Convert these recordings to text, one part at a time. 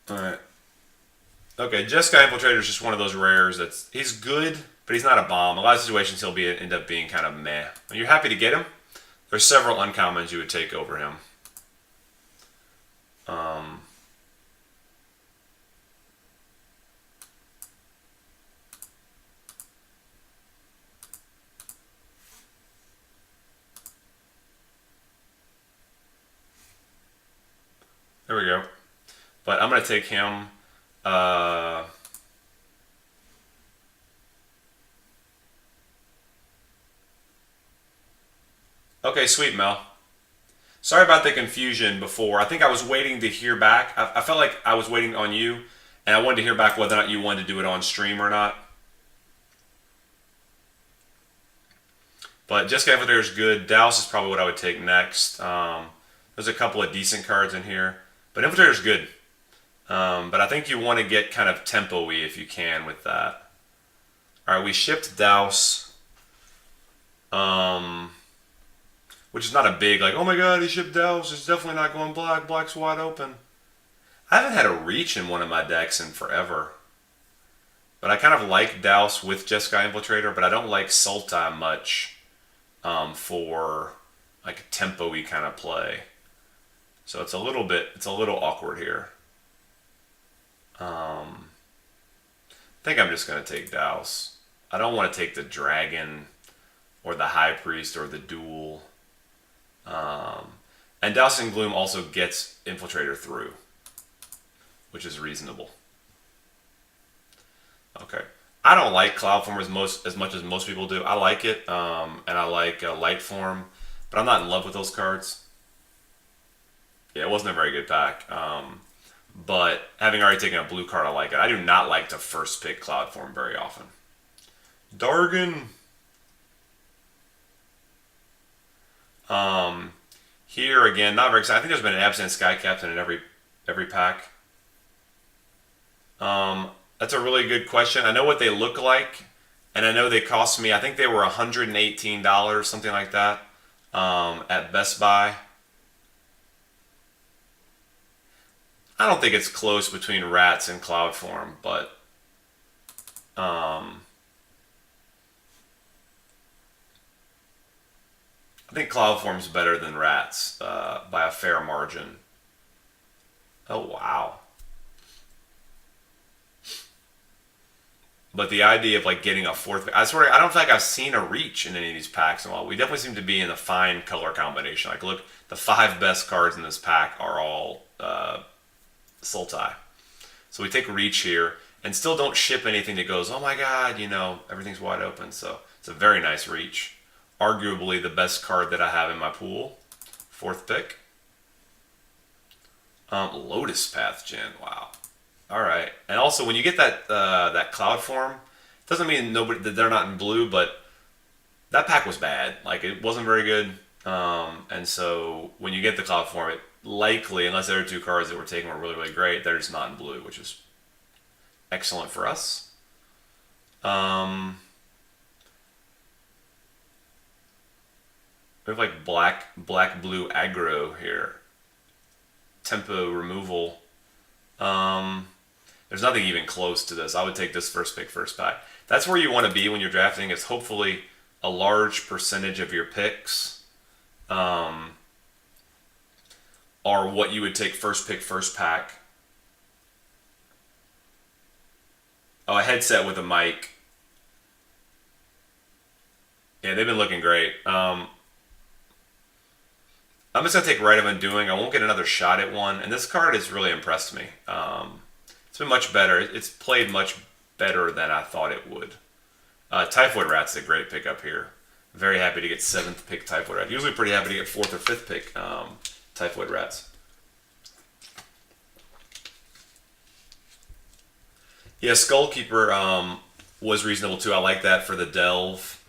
Alright. Okay, Jeskai Infiltrator is just one of those rares that's he's good, but he's not a bomb. A lot of situations he'll end up being kind of meh. You're happy to get him. There's several uncommons you would take over him. Um, there we go. But I'm gonna take him. Uh, okay, sweet Mel. Sorry about the confusion before. I think I was waiting to hear back. I felt like I was waiting on you, and I wanted to hear back whether or not you wanted to do it on stream or not. But Jessica Infiltrator is good. Douse is probably what I would take next. There's a couple of decent cards in here, but Infiltrator is good. But I think you want to get kind of tempo-y if you can with that. All right, we shipped Douse, which is not a big like, oh my god, he shipped Douse. It's definitely not going black. Black's wide open. I haven't had a reach in one of my decks in forever. But I kind of like Douse with Jeskai Infiltrator, but I don't like Sultai much for like a tempo-y kind of play. So it's a little awkward here. I think I'm just going to take Douse. I don't want to take the Dragon or the High Priest or the Duel. And Douse and Gloom also gets Infiltrator through, which is reasonable. Okay. I don't like Cloud Form as much as most people do. I like it, and I like Light Form, but I'm not in love with those cards. Yeah, it wasn't a very good pack. But having already taken a blue card, I like it. I do not like to first pick Cloud Form very often. Dargan. Here again, not very excited. I think there's been an absent Sky Captain in every pack. That's a really good question. I know what they look like, and I know they cost me. I think they were $118, something like that, at Best Buy. I don't think it's close between Rats and Cloud Form, but I think Cloud Form's better than Rats by a fair margin. Oh wow! But the idea of like getting a fourth, I swear, I don't think I've seen a reach in any of these packs in a while. We definitely seem to be in a fine color combination. Like, look, the 5 best cards in this pack are all Sultai. So we take reach here and still don't ship anything that goes, oh my god, everything's wide open. So it's a very nice reach. Arguably the best card that I have in my pool. 4th pick. Lotus Path Gen. Wow. All right. And also, when you get that Cloud Form, it doesn't mean that they're not in blue, but that pack was bad. Like, it wasn't very good. And so when you get the Cloud Form, it likely, unless the other 2 cards that were taken were really, really great, they're just not in blue, which is excellent for us. We have like black blue aggro here. Tempo removal. There's nothing even close to this. I would take this first pick, first pack. That's where you want to be when you're drafting. It's hopefully a large percentage of your picks are what you would take first pick, first pack. Oh, a headset with a mic. Yeah, they've been looking great. I'm just going to take Right of Undoing. I won't get another shot at one. And this card has really impressed me. It's been much better. It's played much better than I thought it would. Typhoid Rat's a great pickup here. Very happy to get 7th pick Typhoid Rat. Usually pretty happy to get 4th or 5th pick Typhoid Rats. Yeah, Skullkeeper was reasonable too. I like that for the Delve.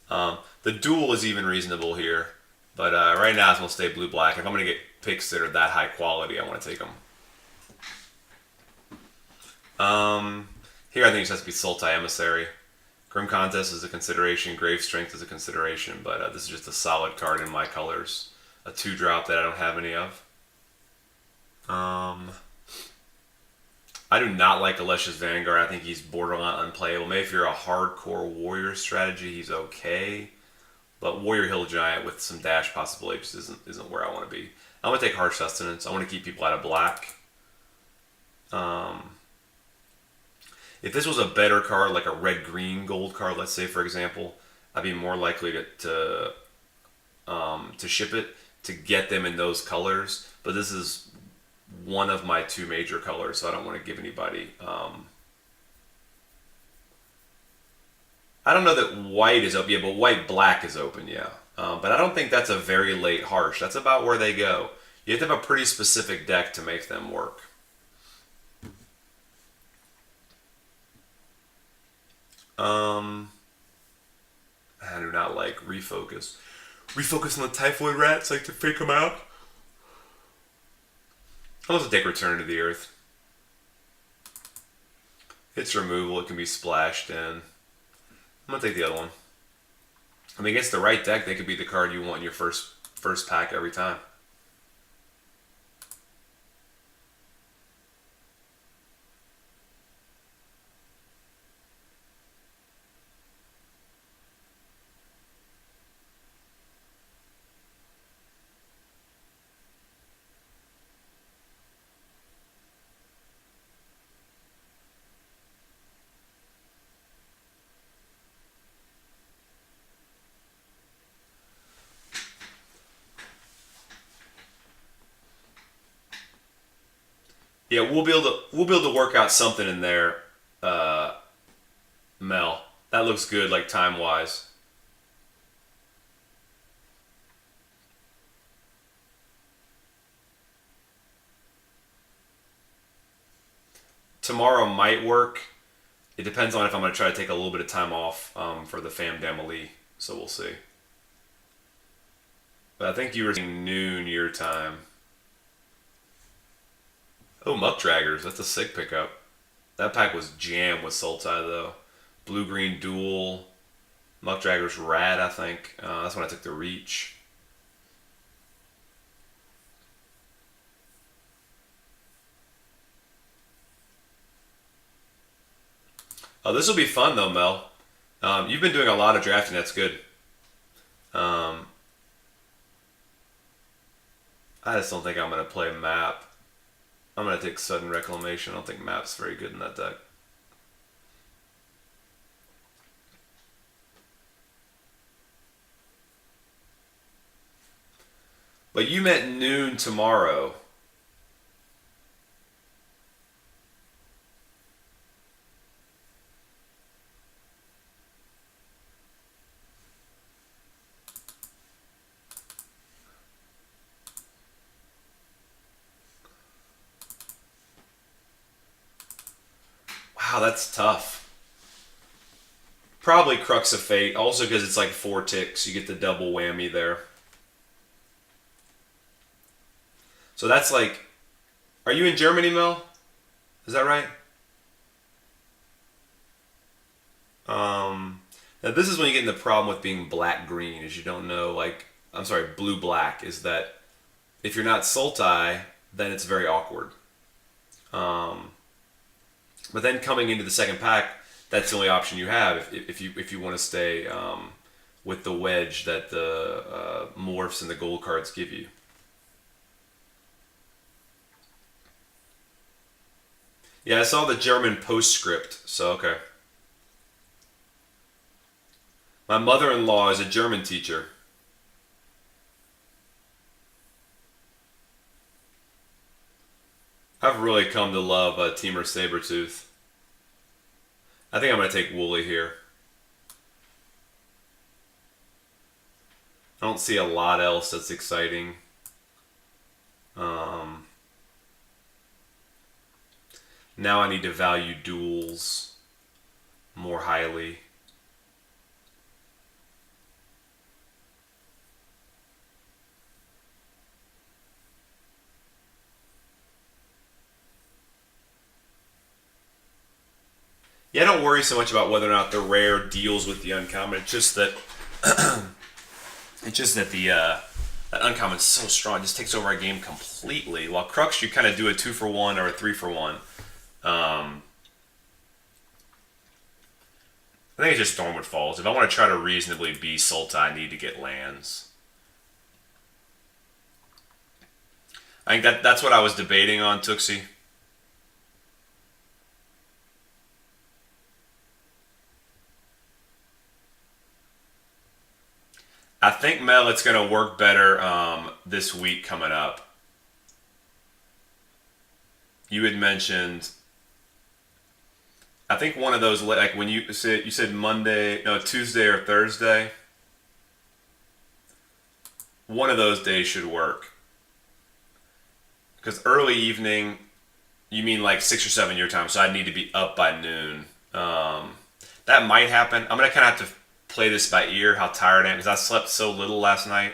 The Duel is even reasonable here. But right now, it's going to stay blue-black. If I'm going to get picks that are that high quality, I want to take them. Here, I think it has to be Sultai Emissary. Grim Contest is a consideration. Grave Strength is a consideration. But this is just a solid card in my colors. A 2-drop that I don't have any of. I do not like Alesha's Vanguard. I think he's borderline unplayable. Maybe if you're a hardcore Warrior strategy, he's okay. But Warrior Hill Giant with some dash possibility just isn't where I want to be. I want to take Harsh Sustenance. I want to keep people out of black. If this was a better card, like a red-green gold card, let's say for example, I'd be more likely to ship it to get them in those colors. But this is one of my two major colors, so I don't want to give anybody. I don't know that white is open, yeah, but white-black is open, yeah. But I don't think that's a very late Harsh. That's about where they go. You have to have a pretty specific deck to make them work. I do not like Refocus. Refocus on the Typhoid Rats, like to fake them out. I'll also take Return to the Earth. It's removal, it can be splashed in. I'm gonna take the other one. I mean, against the right deck, they could be the card you want in your first pack every time. Yeah, we'll be able to work out something in there, Mel. That looks good, like time wise. Tomorrow might work. It depends on if I'm going to try to take a little bit of time off for the Fam Damali, so we'll see. But I think you were saying noon your time. Oh, Muck Draggers. That's a sick pickup. That pack was jammed with Sultai, though. Blue-green dual. Muck Draggers Rad, I think. That's when I took the Reach. Oh, this will be fun, though, Mel. You've been doing a lot of drafting. That's good. Um, I just don't think I'm going to play Map. I'm going to take Sudden Reclamation. I don't think Map's very good in that deck. But you meant noon tomorrow. Wow, that's tough. Probably Crux of Fate. Also because it's like 4 ticks. You get the double whammy there. So that's like... Are you in Germany, Mel? Is that right? Now this is when you get in the problem with being black-green, is you don't know, like... I'm sorry, blue-black, is that if you're not Sultai, then it's very awkward. But then coming into the second pack, that's the only option you have if you want to stay with the wedge that the morphs and the gold cards give you. Yeah, I saw the German postscript, so okay. My mother-in-law is a German teacher. I've really come to love Teamer Sabretooth. I think I'm going to take Wooly here. I don't see a lot else that's exciting. Now I need to value duels more highly. Yeah, I don't worry so much about whether or not the rare deals with the uncommon. It's just that the that uncommon's so strong, it just takes over a game completely. While Crux, you kind of do a 2-for-1 or a 3-for-1. Um, I think it's just Stormwood Falls. If I want to try to reasonably be Sultai, I need to get lands. I think that's what I was debating on, Tuxie. I think, Mel, it's going to work better this week coming up. You had mentioned, I think one of those, like when you said Monday, no, Tuesday or Thursday, one of those days should work. Because early evening, you mean like 6 or 7 your time, so I'd need to be up by noon. That might happen. I'm gonna kind of have to play this by ear, how tired I am, because I slept so little last night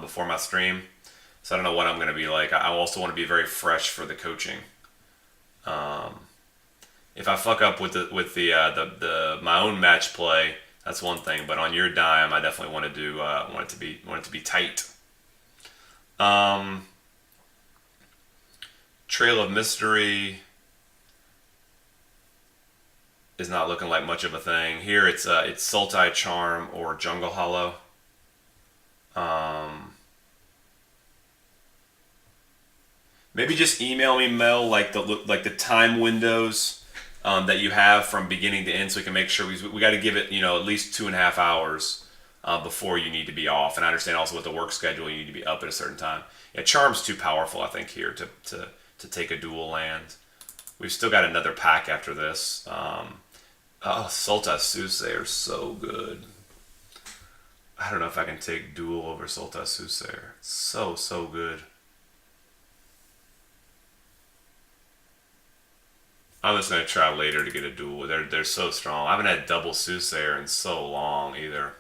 before my stream, so I don't know what I'm gonna be like. I also want to be very fresh for the coaching. Um, if I fuck up with the my own match play, that's one thing. But on your dime, I definitely want to do want it to be tight. Um, Trail of Mystery is not looking like much of a thing. Here it's Sultai Charm or Jungle Hollow. Um, Maybe just email me, Mel, like the time windows that you have from beginning to end, so we can make sure we got to give it at least 2.5 hours before you need to be off. And I understand also with the work schedule you need to be up at a certain time. Yeah, Charm's too powerful, I think, here to take a dual land. We've still got another pack after this. Sultai Soothsayer is so good. I don't know if I can take dual over Sultai Soothsayer. It's so good. I'm just gonna try later to get a duel. They're so strong. I haven't had double Soothsayer in so long either.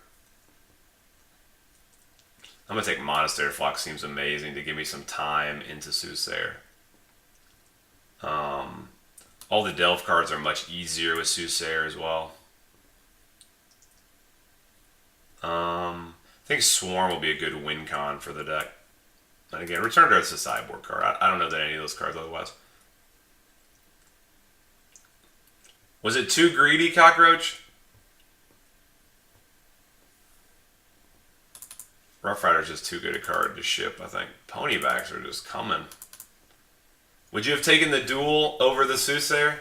I'm gonna take Monastery Flock. Seems amazing to give me some time into Soothsayer. Um, all the Delve cards are much easier with Soothsayer as well. I think Swarm will be a good win con for the deck. And again, Return to Earth's a sideboard card. I don't know that any of those cards otherwise. Was it too greedy, Cockroach? Rough Rider's just too good a card to ship, I think. Ponybacks are just coming. Would you have taken the duel over the Soothsayer?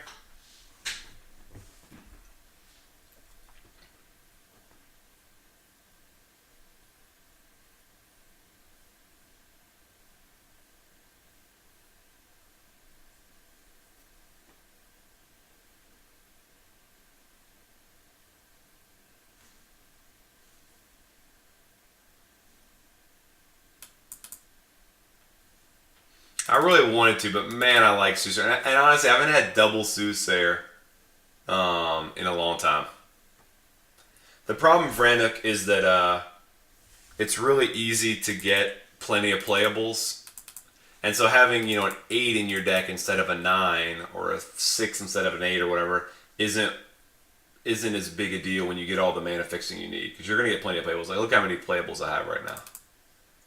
I really wanted to, but man, I like Soothsayer. And honestly, I haven't had double Soothsayer in a long time. The problem, Vranic, is that it's really easy to get plenty of playables. And so having, an 8 in your deck instead of a 9 or a 6 instead of an 8 or whatever isn't as big a deal when you get all the mana fixing you need. Because you're going to get plenty of playables. Like, look how many playables I have right now.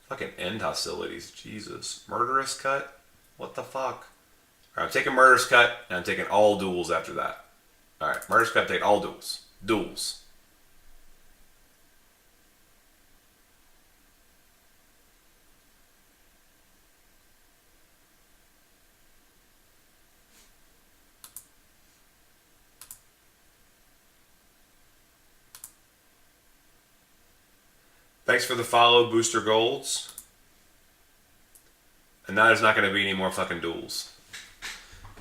Fucking end hostilities. Jesus. Murderous Cut? What the fuck? Alright, I'm taking Murderous Cut, and I'm taking all duels after that. Alright, Murderous Cut, take all duels. Duels. Thanks for the follow, Booster Golds. And now there's not going to be any more fucking duels.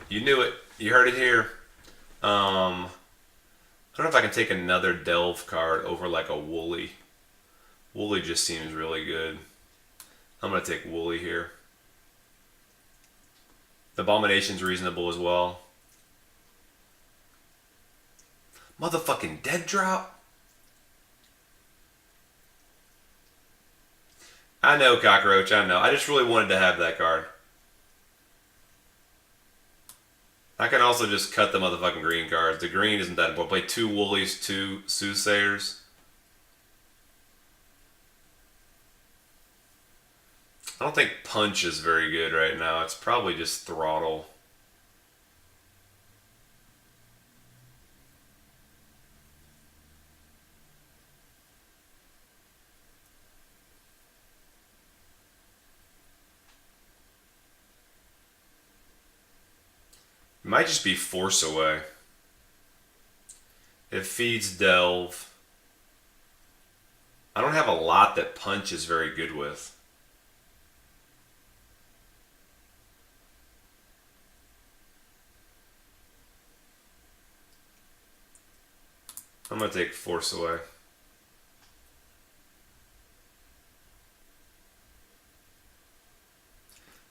You knew it. You heard it here. I don't know if I can take another Delve card over like a Woolly. Woolly just seems really good. I'm going to take Woolly here. The Abomination's reasonable as well. Motherfucking Dead Drop? I know, Cockroach, I know. I just really wanted to have that card. I can also just cut the motherfucking green cards. The green isn't that important. Play 2 Woolies, 2 Soothsayers. I don't think Punch is very good right now. It's probably just Throttle. It might just be Force Away. It feeds Delve. I don't have a lot that Punch is very good with. I'm going to take Force Away.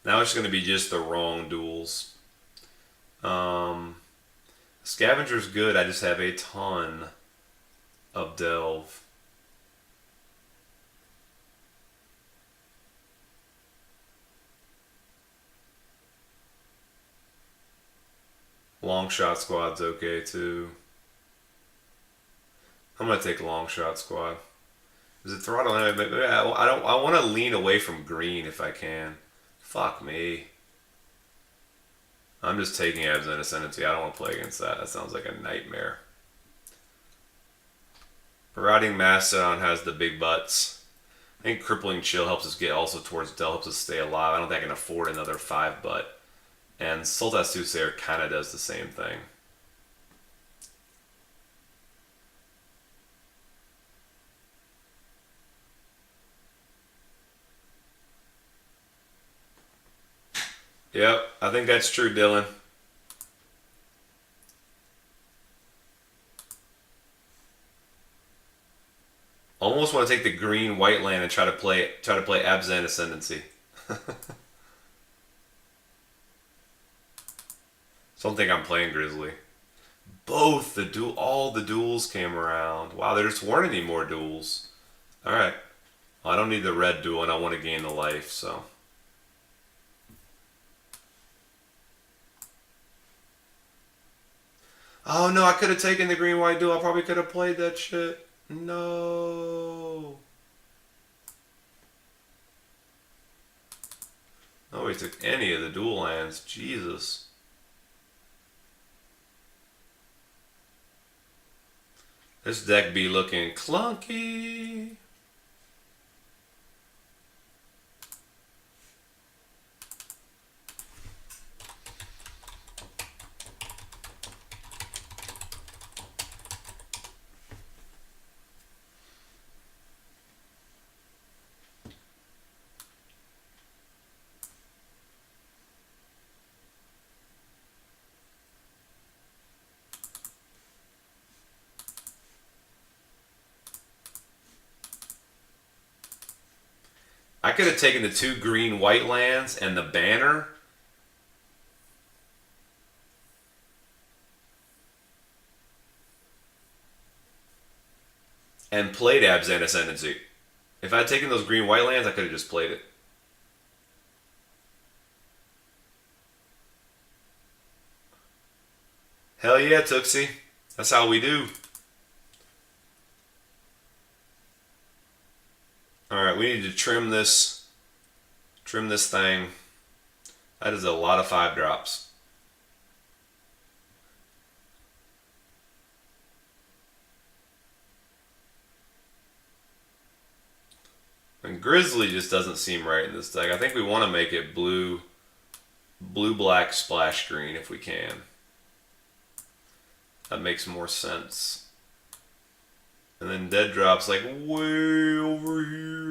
Now it's going to be just the wrong duels. Scavenger's good. I just have a ton of Delve. Long Shot Squad's okay too. I'm gonna take Long Shot Squad. Is it throttle anyway? But I don't. I want to lean away from green if I can. Fuck me. I'm just taking Absent Ascendancy. I don't want to play against that. That sounds like a nightmare. Riding Mastodon has the big butts. I think Crippling Chill helps us get also towards Del, helps us stay alive. I don't think I can afford another 5-butt. And Sultai Soothsayer kind of does the same thing. Yep, I think that's true, Dylan. Almost want to take the green white land and try to play Abzan Ascendancy. Don't think I'm playing Grizzly. Both all the duels came around. Wow, there just weren't any more duels. All right. Well, I don't need the red duel, and I want to gain the life, so. Oh no, I could have taken the green white duel. I probably could have played that shit. No. Nobody took any of the dual lands. Jesus. This deck be looking clunky. I could have taken the 2 green white lands and the banner. And played Abzan Ascendancy. If I had taken those green white lands, I could have just played it. Hell yeah, Tooksy. That's how we do. Alright, we need to trim this thing. That is a lot of 5-drops. And Grizzly just doesn't seem right in this deck. I think we want to make it blue-black splash green if we can. That makes more sense. And then Dead Drop's like way over here.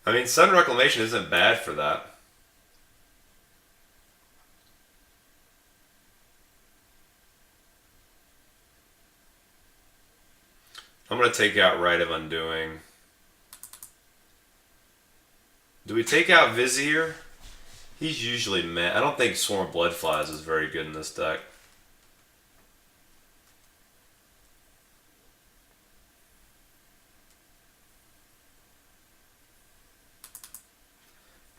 I mean, Sudden Reclamation isn't bad for that. I'm going to take out Rite of Undoing. Do we take out Vizier? He's usually meh. I don't think Swarm of Bloodflies is very good in this deck.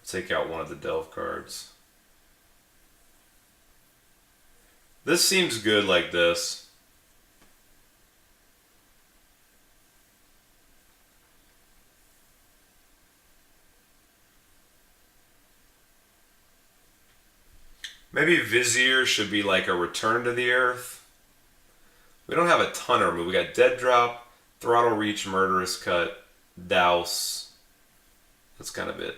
Take out one of the Delve cards. This seems good like this. Maybe Vizier should be like a return to the earth. We don't have a ton to remove. We got Dead Drop, Throttle Reach, Murderous Cut, Douse. That's kind of it.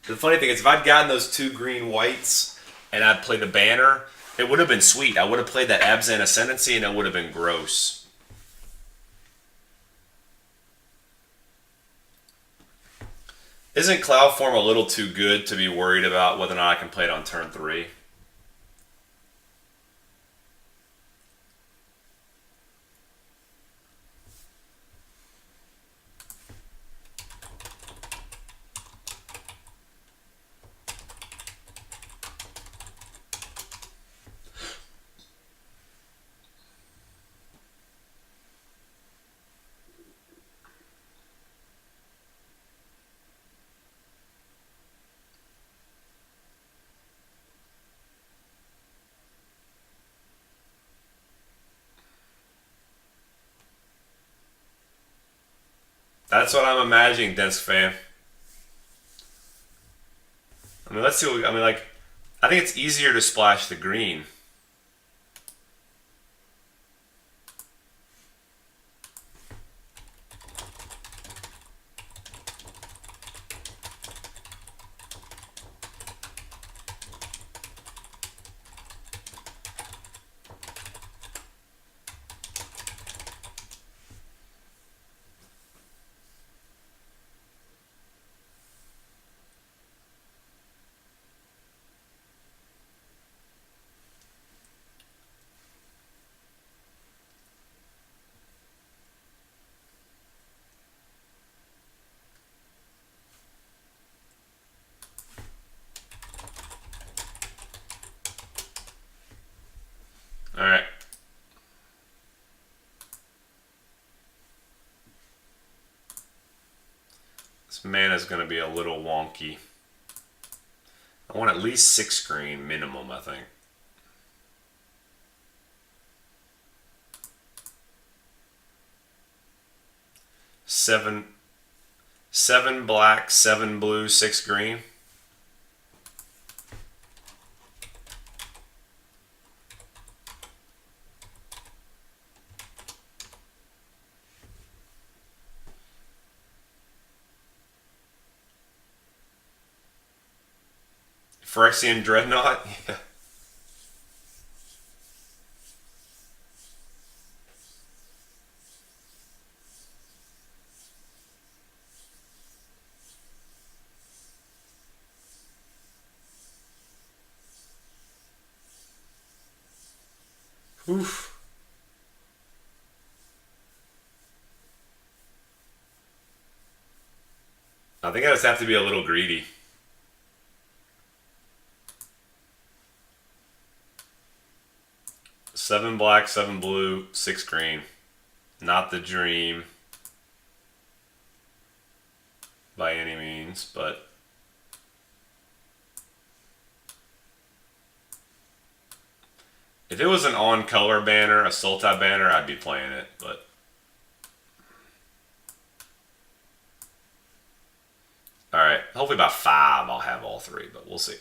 The funny thing is, if I'd gotten those 2 green whites and I'd played the banner, it would have been sweet. I would have played that Abzan Ascendancy and it would have been gross. Isn't Cloud Form a little too good to be worried about whether or not I can play it on turn 3? That's what I'm imagining, Dense Fan. I mean, let's see what I mean, like, I think it's easier to splash the green. All right. This mana's going to be a little wonky. I want at least 6 green minimum, I think. Seven black, 7 blue, 6 green. Phyrexian Dreadnought? Yeah. Oof. I think I just have to be a little greedy. Seven black, 7 blue, 6 green. Not the dream by any means, but if it was an on-color banner, a Sultai banner, I'd be playing it, but alright, hopefully by 5 I'll have all 3, but we'll see.